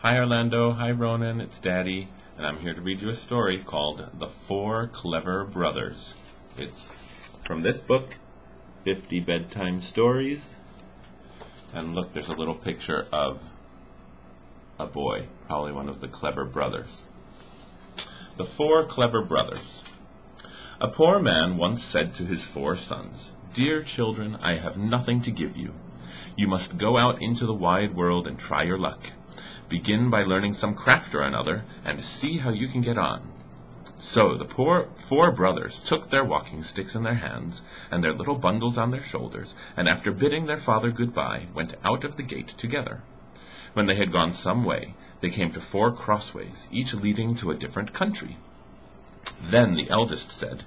Hi Orlando, hi Ronan, it's Daddy, and I'm here to read you a story called The Four Clever Brothers. It's from this book, 50 Bedtime Stories, and look, there's a little picture of a boy, probably one of the clever brothers. The Four Clever Brothers. A poor man once said to his 4 sons, "Dear children, I have nothing to give you. You must go out into the wide world and try your luck. Begin by learning some craft or another, and see how you can get on." So the 4 brothers took their walking sticks in their hands, and their little bundles on their shoulders, and after bidding their father good-bye, went out of the gate together. When they had gone some way, they came to 4 crossways, each leading to a different country. Then the eldest said,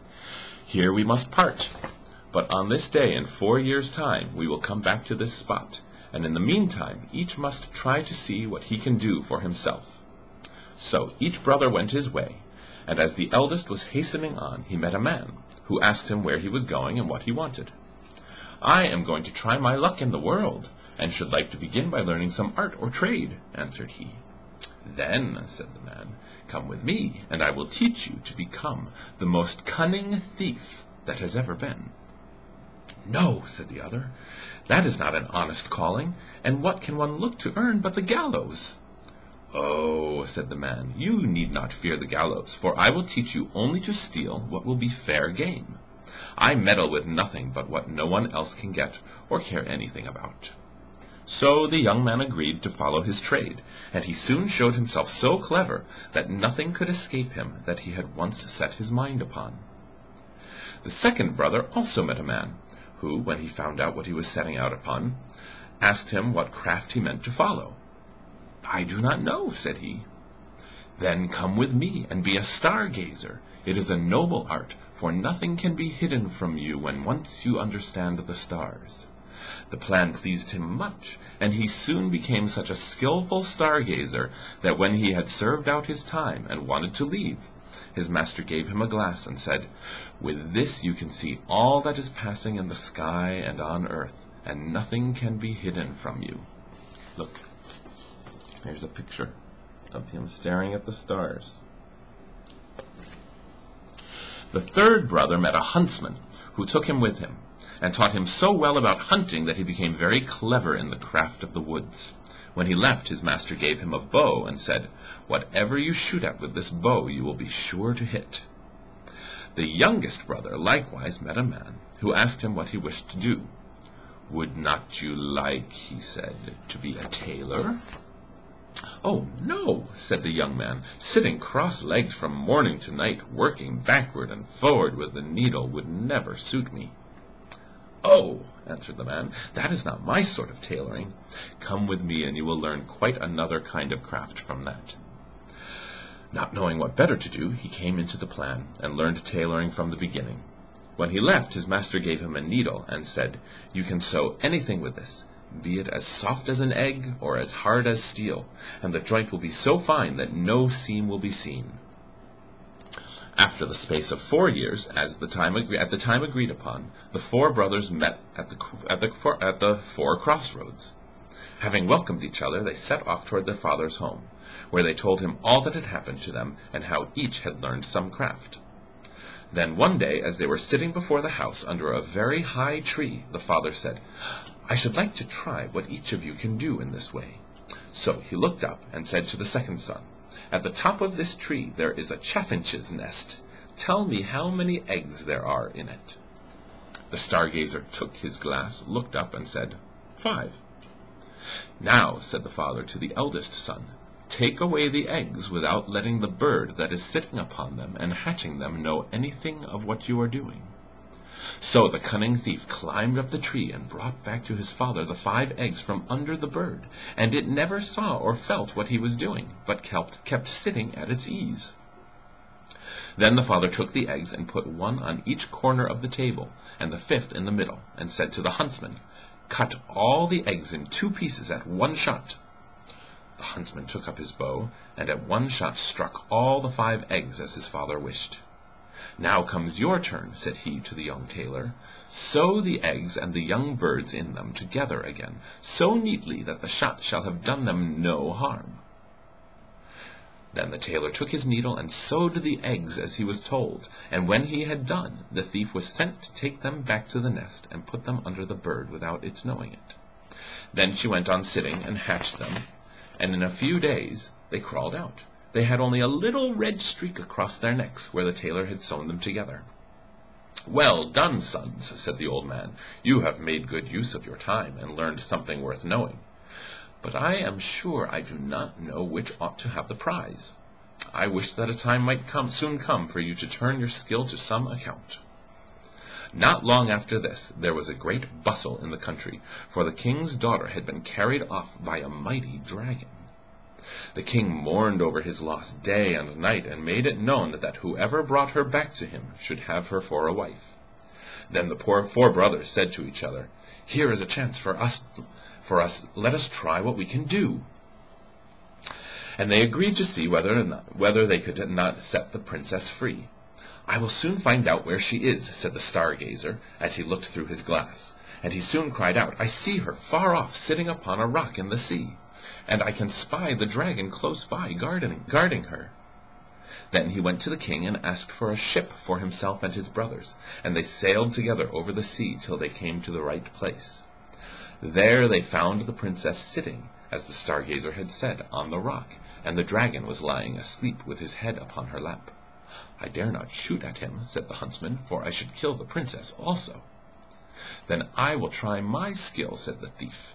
"Here we must part, but on this day in 4 years' time we will come back to this spot, and in the meantime each must try to see what he can do for himself." So each brother went his way, and as the eldest was hastening on, he met a man, who asked him where he was going and what he wanted. "I am going to try my luck in the world, and should like to begin by learning some art or trade," answered he. "Then," said the man, "come with me, and I will teach you to become the most cunning thief that has ever been." "No," said the other, "that is not an honest calling, and what can one look to earn but the gallows?" "Oh," said the man, "you need not fear the gallows, for I will teach you only to steal what will be fair game. I meddle with nothing but what no one else can get or care anything about." So the young man agreed to follow his trade, and he soon showed himself so clever that nothing could escape him that he had once set his mind upon. The second brother also met a man, who, when he found out what he was setting out upon, asked him what craft he meant to follow. "I do not know," said he. "Then come with me and be a star-gazer. It is a noble art, for nothing can be hidden from you when once you understand the stars." The plan pleased him much, and he soon became such a skillful star-gazer that when he had served out his time and wanted to leave, his master gave him a glass and said, "With this you can see all that is passing in the sky and on earth, and nothing can be hidden from you." Look, here's a picture of him staring at the stars. The third brother met a huntsman, who took him with him, and taught him so well about hunting that he became very clever in the craft of the woods. When he left, his master gave him a bow and said, "Whatever you shoot at with this bow you will be sure to hit." The youngest brother likewise met a man, who asked him what he wished to do. "Would not you like," he said, "to be a tailor?" "Oh, no," said the young man, "sitting cross-legged from morning to night, working backward and forward with the needle, would never suit me." "Oh," answered the man, "that is not my sort of tailoring. Come with me, and you will learn quite another kind of craft from that." Not knowing what better to do, he came into the plan, and learned tailoring from the beginning. When he left, his master gave him a needle, and said, "You can sew anything with this, be it as soft as an egg or as hard as steel, and the joint will be so fine that no seam will be seen." After the space of 4 years, at the time agreed upon, the 4 brothers met at the 4 crossroads. Having welcomed each other, they set off toward their father's home, where they told him all that had happened to them, and how each had learned some craft. Then one day, as they were sitting before the house under a very high tree, the father said, "I should like to try what each of you can do in this way." So he looked up and said to the second son, "At the top of this tree there is a chaffinch's nest. Tell me how many eggs there are in it." The star-gazer took his glass, looked up, and said, "5." "Now," said the father to the eldest son, "take away the eggs without letting the bird that is sitting upon them and hatching them know anything of what you are doing." So the cunning thief climbed up the tree and brought back to his father the 5 eggs from under the bird, and it never saw or felt what he was doing, but kept sitting at its ease. Then the father took the eggs and put 1 on each corner of the table, and the 5th in the middle, and said to the huntsman, "Cut all the eggs in 2 pieces at 1 shot." The huntsman took up his bow, and at 1 shot struck all the 5 eggs as his father wished. "Now comes your turn," said he to the young tailor. "Sew the eggs and the young birds in them together again, so neatly that the shot shall have done them no harm." Then the tailor took his needle and sewed the eggs as he was told, and when he had done, the thief was sent to take them back to the nest and put them under the bird without its knowing it. Then she went on sitting and hatched them, and in a few days they crawled out. They had only a little red streak across their necks where the tailor had sewn them together. "Well done, sons," said the old man. "You have made good use of your time, and learned something worth knowing. But I am sure I do not know which ought to have the prize. I wish that a time might soon come for you to turn your skill to some account." Not long after this there was a great bustle in the country, for the king's daughter had been carried off by a mighty dragon. The king mourned over his loss day and night, and made it known that whoever brought her back to him should have her for a wife. Then the four brothers said to each other, "Here is a chance for us. Let us try what we can do." And they agreed to see whether they could not set the princess free. "I will soon find out where she is," said the star-gazer, as he looked through his glass. And he soon cried out, "I see her far off, sitting upon a rock in the sea, and I can spy the dragon close by, guarding her." Then he went to the king and asked for a ship for himself and his brothers, and they sailed together over the sea till they came to the right place. There they found the princess sitting, as the star-gazer had said, on the rock, and the dragon was lying asleep with his head upon her lap. "I dare not shoot at him," said the huntsman, "for I should kill the princess also." "Then I will try my skill," said the thief.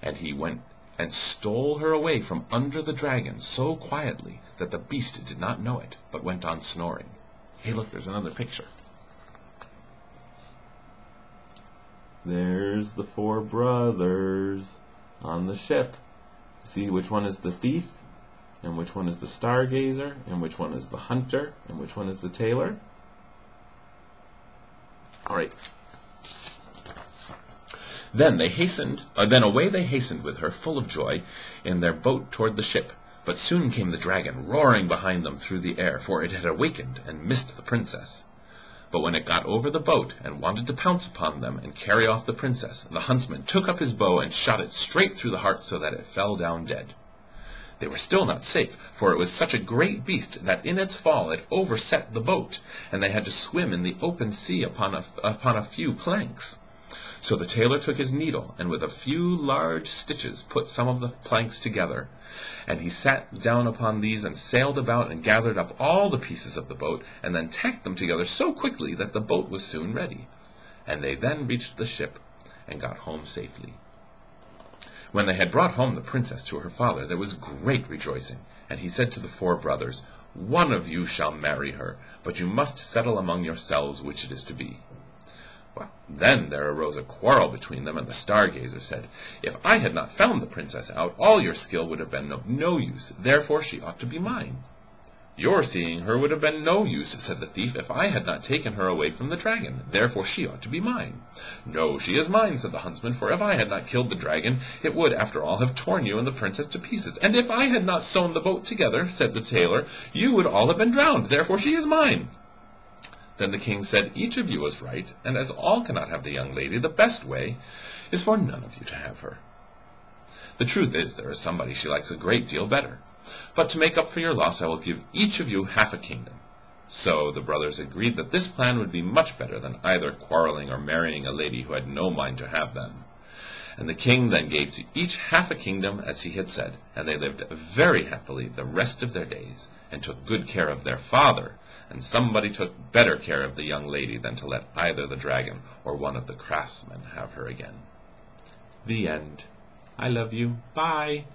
And he went and stole her away from under the dragon so quietly that the beast did not know it, but went on snoring. Hey, look, there's another picture. There's the four brothers on the ship. See which one is the thief, and which one is the stargazer, and which one is the hunter, and which one is the tailor? All right. Then away they hastened with her, full of joy, in their boat toward the ship. But soon came the dragon, roaring behind them through the air, for it had awakened and missed the princess. But when it got over the boat and wanted to pounce upon them and carry off the princess, the huntsman took up his bow and shot it straight through the heart so that it fell down dead. They were still not safe, for it was such a great beast that in its fall it overset the boat, and they had to swim in the open sea upon a few planks. So the tailor took his needle, and with a few large stitches put some of the planks together, and he sat down upon these and sailed about and gathered up all the pieces of the boat, and then tacked them together so quickly that the boat was soon ready. And they then reached the ship and got home safely. When they had brought home the princess to her father, there was great rejoicing, and he said to the four brothers, "One of you shall marry her, but you must settle among yourselves which it is to be." Well, then there arose a quarrel between them, and the star-gazer said, "If I had not found the princess out, all your skill would have been of no use, therefore she ought to be mine." "Your seeing her would have been no use," said the thief, "if I had not taken her away from the dragon, therefore she ought to be mine." "No, she is mine," said the huntsman, "for if I had not killed the dragon, it would, after all, have torn you and the princess to pieces. And if I had not sewn the boat together," said the tailor, "you would all have been drowned, therefore she is mine." Then the king said, "Each of you is right, and as all cannot have the young lady, the best way is for none of you to have her. The truth is, there is somebody she likes a great deal better. But to make up for your loss, I will give each of you half a kingdom." So the brothers agreed that this plan would be much better than either quarreling or marrying a lady who had no mind to have them. And the king then gave to each half a kingdom as he had said, and they lived very happily the rest of their days, and took good care of their father, and somebody took better care of the young lady than to let either the dragon or one of the craftsmen have her again. The end. I love you. Bye.